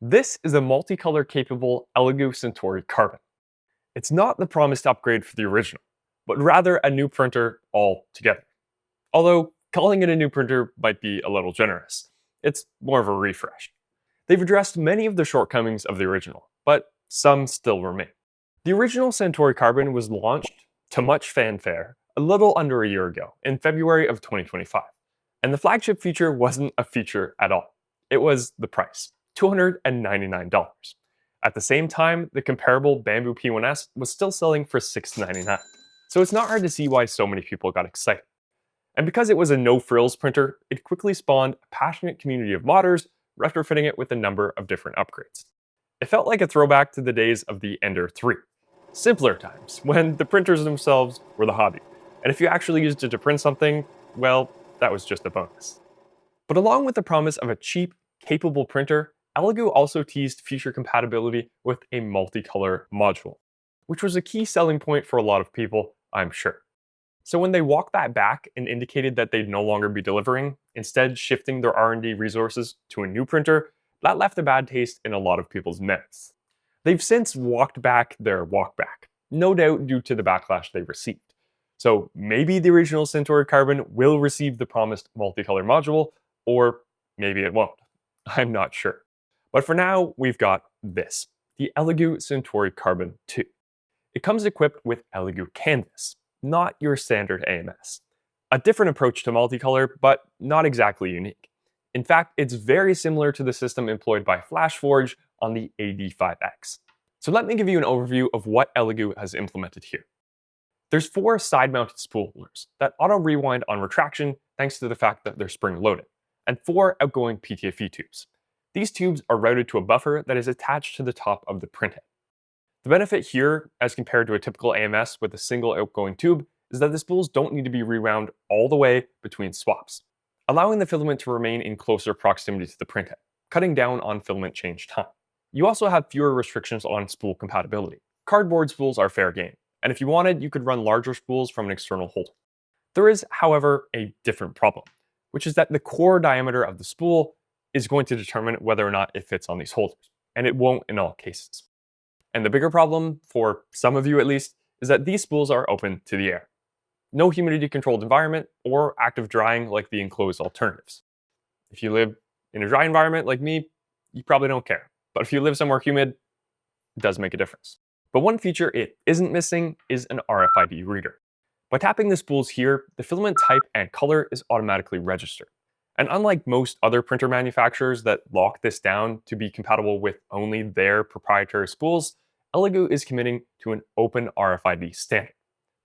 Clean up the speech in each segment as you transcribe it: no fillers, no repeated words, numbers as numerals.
This is a multicolor capable Elegoo Centauri Carbon. It's not the promised upgrade for the original, but rather a new printer altogether. Although calling it a new printer might be a little generous. It's more of a refresh. They've addressed many of the shortcomings of the original, but some still remain. The original Centauri Carbon was launched, to much fanfare, a little under a year ago, in February of 2025. And the flagship feature wasn't a feature at all. It was the price, $299. At the same time, the comparable Bamboo P1S was still selling for $699. So it's not hard to see why so many people got excited. And because it was a no-frills printer, it quickly spawned a passionate community of modders, retrofitting it with a number of different upgrades. It felt like a throwback to the days of the Ender 3. Simpler times, when the printers themselves were the hobby. And if you actually used it to print something, well, that was just a bonus. But along with the promise of a cheap, capable printer, Elegoo also teased future compatibility with a multicolor module, which was a key selling point for a lot of people, I'm sure. So when they walked that back and indicated that they'd no longer be delivering, instead shifting their R&D resources to a new printer, that left a bad taste in a lot of people's mouths. They've since walked back their walk back, no doubt due to the backlash they received. So maybe the original Centauri Carbon will receive the promised multicolor module, or maybe it won't. I'm not sure. But for now, we've got this, the Elegoo Centauri Carbon 2. It comes equipped with Elegoo Canvas, not your standard AMS. A different approach to multicolor, but not exactly unique. In fact, it's very similar to the system employed by FlashForge on the AD5X. So let me give you an overview of what Elegoo has implemented here. There's 4 side-mounted spoolers that auto-rewind on retraction thanks to the fact that they're spring-loaded, and 4 outgoing PTFE tubes. These tubes are routed to a buffer that is attached to the top of the printhead. The benefit here, as compared to a typical AMS with a single outgoing tube, is that the spools don't need to be rewound all the way between swaps, allowing the filament to remain in closer proximity to the printhead, cutting down on filament change time. You also have fewer restrictions on spool compatibility. Cardboard spools are fair game, and if you wanted, you could run larger spools from an external holder. There is, however, a different problem, which is that the core diameter of the spool is going to determine whether or not it fits on these holders, and it won't in all cases. And the bigger problem, for some of you at least, is that these spools are open to the air. No humidity-controlled environment or active drying like the enclosed alternatives. If you live in a dry environment like me, you probably don't care. But if you live somewhere humid, it does make a difference. But one feature it isn't missing is an RFID reader. By tapping the spools here, the filament type and color is automatically registered. And unlike most other printer manufacturers that lock this down to be compatible with only their proprietary spools, Elegoo is committing to an open RFID standard.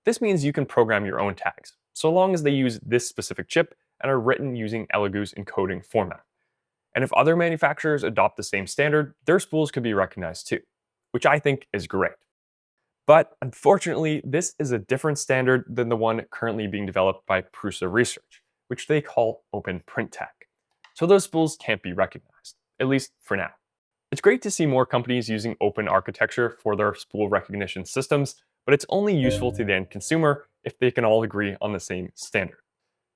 This means you can program your own tags, so long as they use this specific chip and are written using Elegoo's encoding format. And if other manufacturers adopt the same standard, their spools could be recognized too, which I think is great. But unfortunately, this is a different standard than the one currently being developed by Prusa Research, which they call Open Print Tag. So those spools can't be recognized, at least for now. It's great to see more companies using open architecture for their spool recognition systems, but it's only useful to the end consumer if they can all agree on the same standard.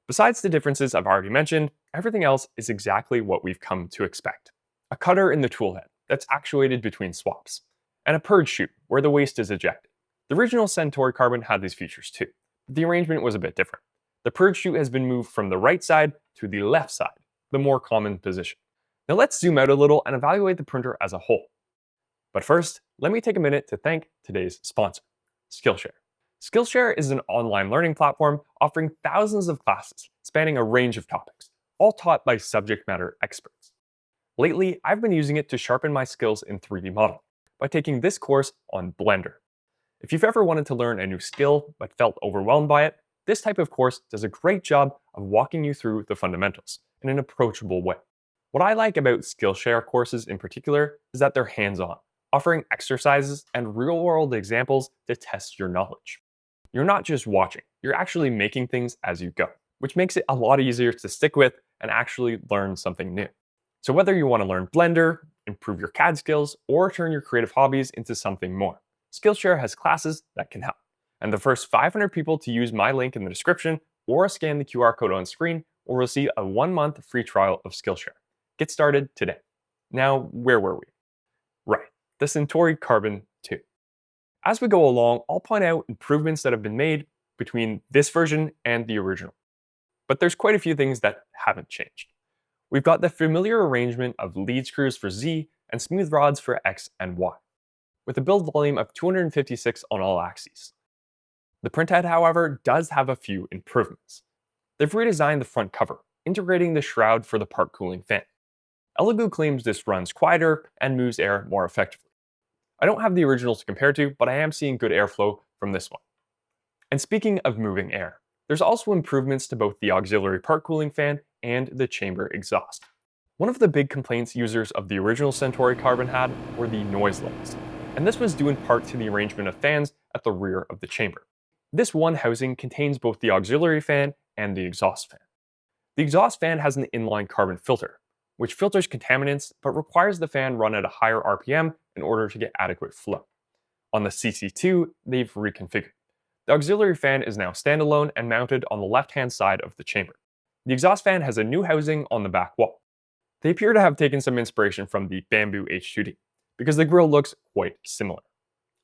Besides the differences I've already mentioned, everything else is exactly what we've come to expect. A cutter in the toolhead that's actuated between swaps, and a purge chute where the waste is ejected. The original Centauri Carbon had these features too, but the arrangement was a bit different. The purge chute has been moved from the right side to the left side, the more common position. Now let's zoom out a little and evaluate the printer as a whole. But first, let me take a minute to thank today's sponsor, Skillshare. Skillshare is an online learning platform offering thousands of classes spanning a range of topics, all taught by subject matter experts. Lately, I've been using it to sharpen my skills in 3D modeling by taking this course on Blender. If you've ever wanted to learn a new skill but felt overwhelmed by it, this type of course does a great job of walking you through the fundamentals in an approachable way. What I like about Skillshare courses in particular is that they're hands-on, offering exercises and real-world examples to test your knowledge. You're not just watching, you're actually making things as you go, which makes it a lot easier to stick with and actually learn something new. So whether you want to learn Blender, improve your CAD skills, or turn your creative hobbies into something more, Skillshare has classes that can help. And the first 500 people to use my link in the description or scan the QR code on screen will receive a 1-month free trial of Skillshare. Get started today. Now, where were we? Right, the Centauri Carbon 2. As we go along, I'll point out improvements that have been made between this version and the original. But there's quite a few things that haven't changed. We've got the familiar arrangement of lead screws for Z and smooth rods for X and Y, with a build volume of 256 on all axes. The printhead, however, does have a few improvements. They've redesigned the front cover, integrating the shroud for the part cooling fan. Elegoo claims this runs quieter and moves air more effectively. I don't have the original to compare to, but I am seeing good airflow from this one. And speaking of moving air, there's also improvements to both the auxiliary part cooling fan and the chamber exhaust. One of the big complaints users of the original Centauri Carbon had were the noise levels, and this was due in part to the arrangement of fans at the rear of the chamber. This one housing contains both the auxiliary fan and the exhaust fan. The exhaust fan has an inline carbon filter, which filters contaminants but requires the fan run at a higher RPM in order to get adequate flow. On the CC2, they've reconfigured. The auxiliary fan is now standalone and mounted on the left-hand side of the chamber. The exhaust fan has a new housing on the back wall. They appear to have taken some inspiration from the Bamboo H2D, because the grille looks quite similar.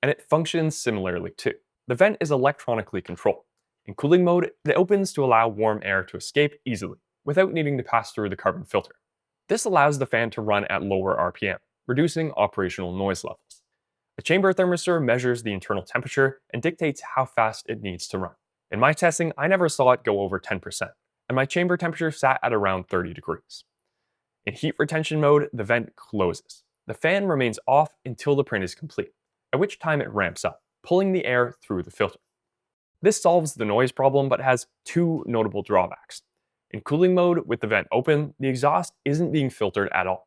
And it functions similarly too. The vent is electronically controlled. In cooling mode, it opens to allow warm air to escape easily, without needing to pass through the carbon filter. This allows the fan to run at lower RPM, reducing operational noise levels. A chamber thermistor measures the internal temperature and dictates how fast it needs to run. In my testing, I never saw it go over 10%, and my chamber temperature sat at around 30 degrees. In heat retention mode, the vent closes. The fan remains off until the print is complete, at which time it ramps up, pulling the air through the filter. This solves the noise problem but has two notable drawbacks. In cooling mode, with the vent open, the exhaust isn't being filtered at all.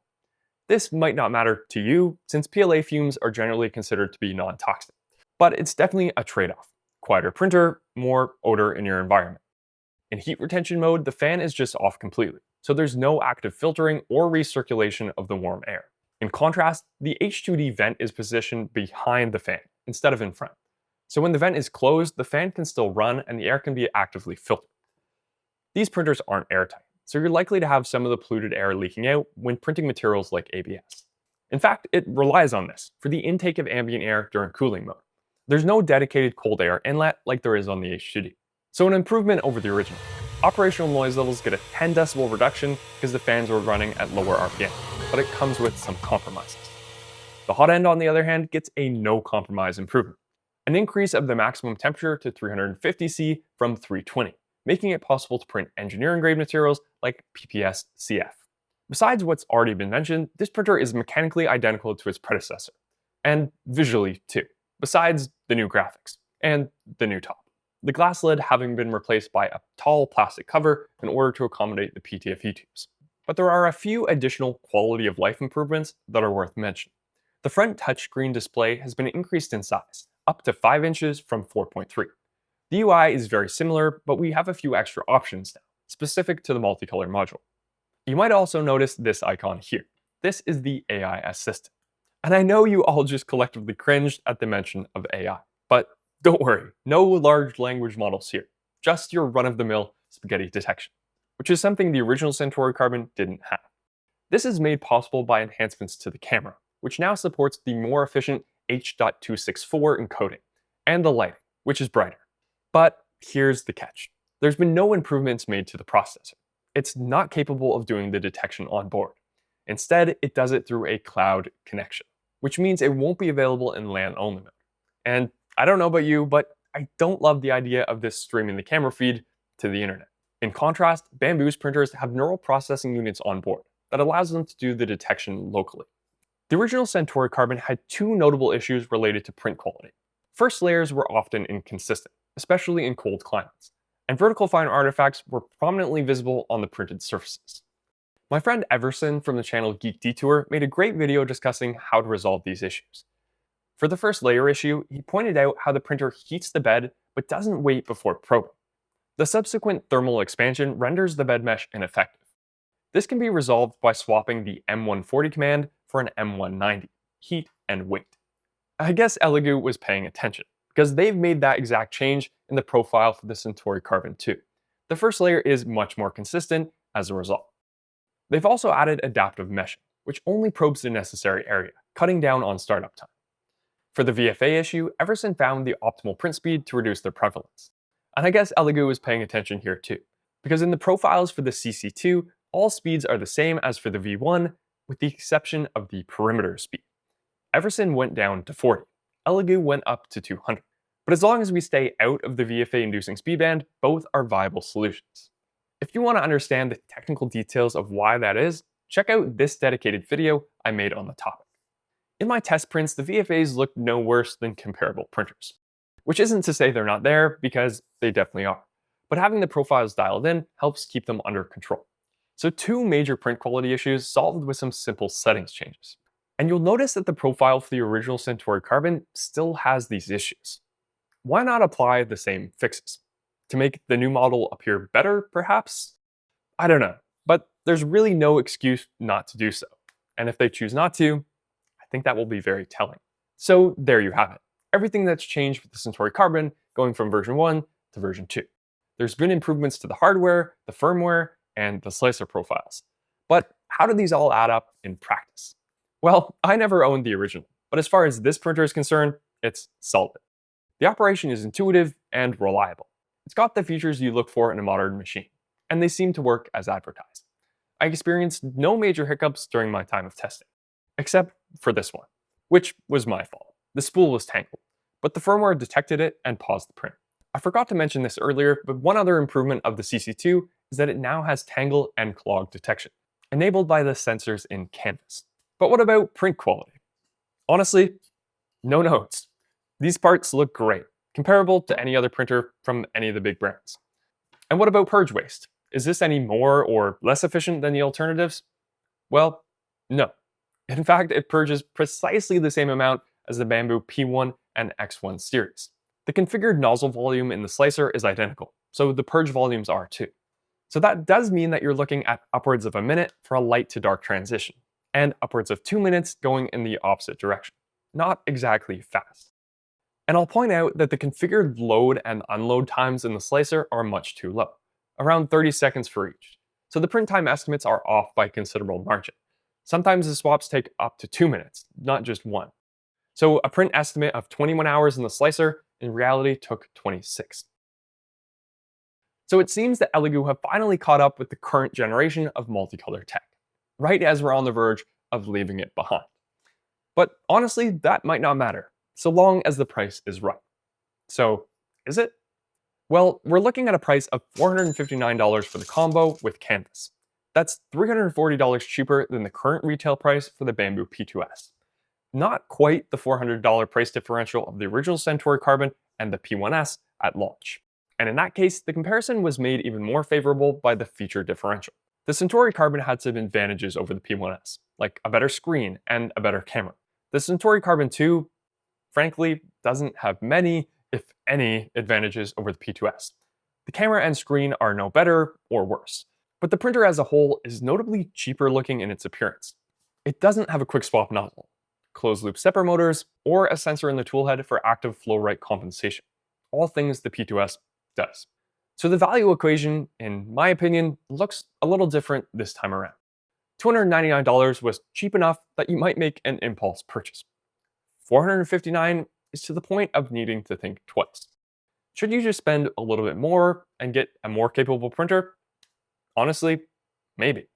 This might not matter to you, since PLA fumes are generally considered to be non-toxic, but it's definitely a trade-off. Quieter printer, more odor in your environment. In heat retention mode, the fan is just off completely, so there's no active filtering or recirculation of the warm air. In contrast, the H2D vent is positioned behind the fan instead of in front. So when the vent is closed, the fan can still run and the air can be actively filtered. These printers aren't airtight, so you're likely to have some of the polluted air leaking out when printing materials like ABS. In fact, it relies on this for the intake of ambient air during cooling mode. There's no dedicated cold air inlet like there is on the H2D. So an improvement over the original. Operational noise levels get a 10 decibel reduction because the fans were running at lower RPM, but it comes with some compromises. The hot end, on the other hand, gets a no compromise improvement. An increase of the maximum temperature to 350 C from 320, making it possible to print engineering grade materials like PPS CF. Besides what's already been mentioned, this printer is mechanically identical to its predecessor, and visually too, besides the new graphics and the new top. The glass lid having been replaced by a tall plastic cover in order to accommodate the PTFE tubes. But there are a few additional quality of life improvements that are worth mentioning. The front touchscreen display has been increased in size, up to 5 inches from 4.3. The UI is very similar, but we have a few extra options now, specific to the multicolor module. You might also notice this icon here. This is the AI assistant. And I know you all just collectively cringed at the mention of AI, but don't worry, no large language models here, just your run-of-the-mill spaghetti detection, which is something the original Centauri Carbon didn't have. This is made possible by enhancements to the camera, which now supports the more efficient H.264 encoding, and the lighting, which is brighter. But here's the catch. There's been no improvements made to the processor. It's not capable of doing the detection on board. Instead, it does it through a cloud connection, which means it won't be available in LAN-only mode. And I don't know about you, but I don't love the idea of this streaming the camera feed to the internet. In contrast, Bamboo's printers have neural processing units on board that allows them to do the detection locally. The original Centauri Carbon had two notable issues related to print quality. First, layers were often inconsistent, especially in cold climates, and vertical fine artifacts were prominently visible on the printed surfaces. My friend Everson from the channel Geek Detour made a great video discussing how to resolve these issues. For the first layer issue, he pointed out how the printer heats the bed but doesn't wait before probing. The subsequent thermal expansion renders the bed mesh ineffective. This can be resolved by swapping the M140 command for an M190, heat and wait. I guess Elegoo was paying attention, because they've made that exact change in the profile for the Centauri Carbon 2. The first layer is much more consistent as a result. They've also added adaptive meshing, which only probes the necessary area, cutting down on startup time. For the VFA issue, Everson found the optimal print speed to reduce their prevalence. And I guess Elegoo is paying attention here too, because in the profiles for the CC2, all speeds are the same as for the V1, with the exception of the perimeter speed. Everson went down to 40, Elegoo went up to 200. But as long as we stay out of the VFA-inducing speed band, both are viable solutions. If you want to understand the technical details of why that is, check out this dedicated video I made on the topic. In my test prints, the VFAs look no worse than comparable printers. Which isn't to say they're not there, because they definitely are. But having the profiles dialed in helps keep them under control. So 2 major print quality issues solved with some simple settings changes. And you'll notice that the profile for the original Centauri Carbon still has these issues. Why not apply the same fixes? To make the new model appear better, perhaps? I don't know, but there's really no excuse not to do so. And if they choose not to, I think that will be very telling. So there you have it. Everything that's changed with the Centauri Carbon going from version 1 to version 2. There's been improvements to the hardware, the firmware, and the slicer profiles. But how do these all add up in practice? Well, I never owned the original, but as far as this printer is concerned, it's solid. The operation is intuitive and reliable. It's got the features you look for in a modern machine, and they seem to work as advertised. I experienced no major hiccups during my time of testing, except for this one, which was my fault. The spool was tangled, but the firmware detected it and paused the print. I forgot to mention this earlier, but one other improvement of the CC2 is that it now has tangle and clog detection, enabled by the sensors in Canvas. But what about print quality? Honestly, no notes. These parts look great, comparable to any other printer from any of the big brands. And what about purge waste? Is this any more or less efficient than the alternatives? Well, no. In fact, it purges precisely the same amount as the Bamboo P1 and X1 series. The configured nozzle volume in the slicer is identical, so the purge volumes are too. So that does mean that you're looking at upwards of a minute for a light to dark transition, and upwards of 2 minutes going in the opposite direction. Not exactly fast. And I'll point out that the configured load and unload times in the slicer are much too low, around 30 seconds for each. So the print time estimates are off by a considerable margin. Sometimes the swaps take up to 2 minutes, not just 1. So a print estimate of 21 hours in the slicer in reality took 26. So it seems that Elegoo have finally caught up with the current generation of multicolor tech, right as we're on the verge of leaving it behind. But honestly, that might not matter, so long as the price is right. So, is it? Well, we're looking at a price of $459 for the combo with Canvas. That's $340 cheaper than the current retail price for the Bamboo P2S. Not quite the $400 price differential of the original Centauri Carbon and the P1S at launch. And in that case, the comparison was made even more favorable by the feature differential. The Centauri Carbon had some advantages over the P1S, like a better screen and a better camera. The Centauri Carbon 2, frankly, doesn't have many, if any, advantages over the P2S. The camera and screen are no better or worse, but the printer as a whole is notably cheaper looking in its appearance. It doesn't have a quick swap nozzle, closed-loop stepper motors, or a sensor in the toolhead for active flow rate compensation, all things the P2S does. So the value equation, in my opinion, looks a little different this time around. $299 was cheap enough that you might make an impulse purchase. $459 is to the point of needing to think twice. Should you just spend a little bit more and get a more capable printer? Honestly, maybe.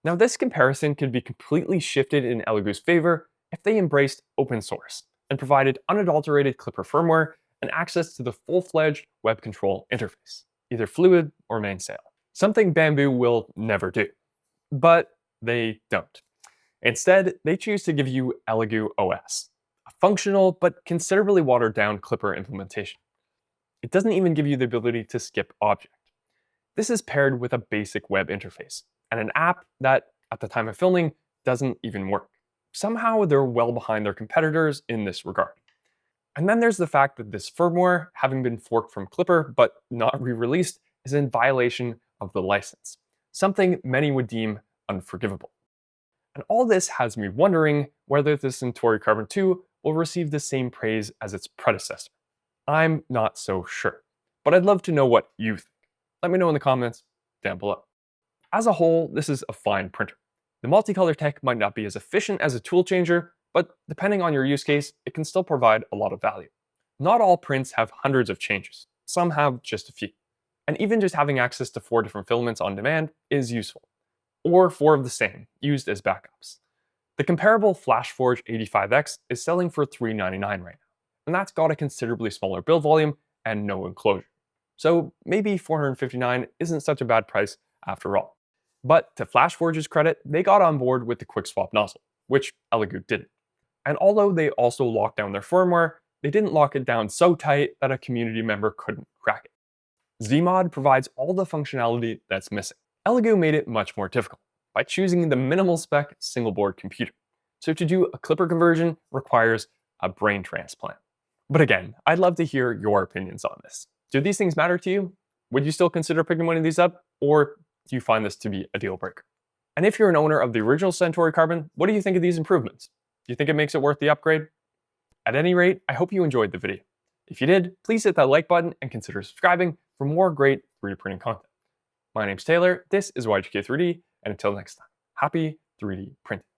Now this comparison could be completely shifted in Elegoo's favor if they embraced open source and provided unadulterated Clipper firmware and access to the full-fledged web control interface, either fluid or mainsail. Something Bamboo will never do. But they don't. Instead, they choose to give you Elegoo OS, a functional but considerably watered down Clipper implementation. It doesn't even give you the ability to skip object. This is paired with a basic web interface and an app that, at the time of filming, doesn't even work. Somehow they're well behind their competitors in this regard. And then there's the fact that this firmware, having been forked from Clipper but not re-released, is in violation of the license, something many would deem unforgivable. And all this has me wondering whether the Centauri Carbon 2 will receive the same praise as its predecessor. I'm not so sure, but I'd love to know what you think. Let me know in the comments down below. As a whole, this is a fine printer. The multicolor tech might not be as efficient as a tool changer, but depending on your use case, it can still provide a lot of value. Not all prints have hundreds of changes, some have just a few. And even just having access to 4 different filaments on demand is useful, or 4 of the same, used as backups. The comparable FlashForge 85X is selling for $399 right now, and that's got a considerably smaller build volume and no enclosure. So maybe $459 isn't such a bad price after all. But to FlashForge's credit, they got on board with the quick swap nozzle, which Elegoo didn't. And although they also locked down their firmware, they didn't lock it down so tight that a community member couldn't crack it. Zmod provides all the functionality that's missing. Elegoo made it much more difficult by choosing the minimal spec single board computer. So to do a Clipper conversion requires a brain transplant. But again, I'd love to hear your opinions on this. Do these things matter to you? Would you still consider picking one of these up? Or do you find this to be a deal breaker? And if you're an owner of the original Centauri Carbon, what do you think of these improvements? Do you think it makes it worth the upgrade? At any rate, I hope you enjoyed the video. If you did, please hit that like button and consider subscribing for more great 3D printing content. My name's Taylor, this is YGK3D, and until next time, happy 3D printing.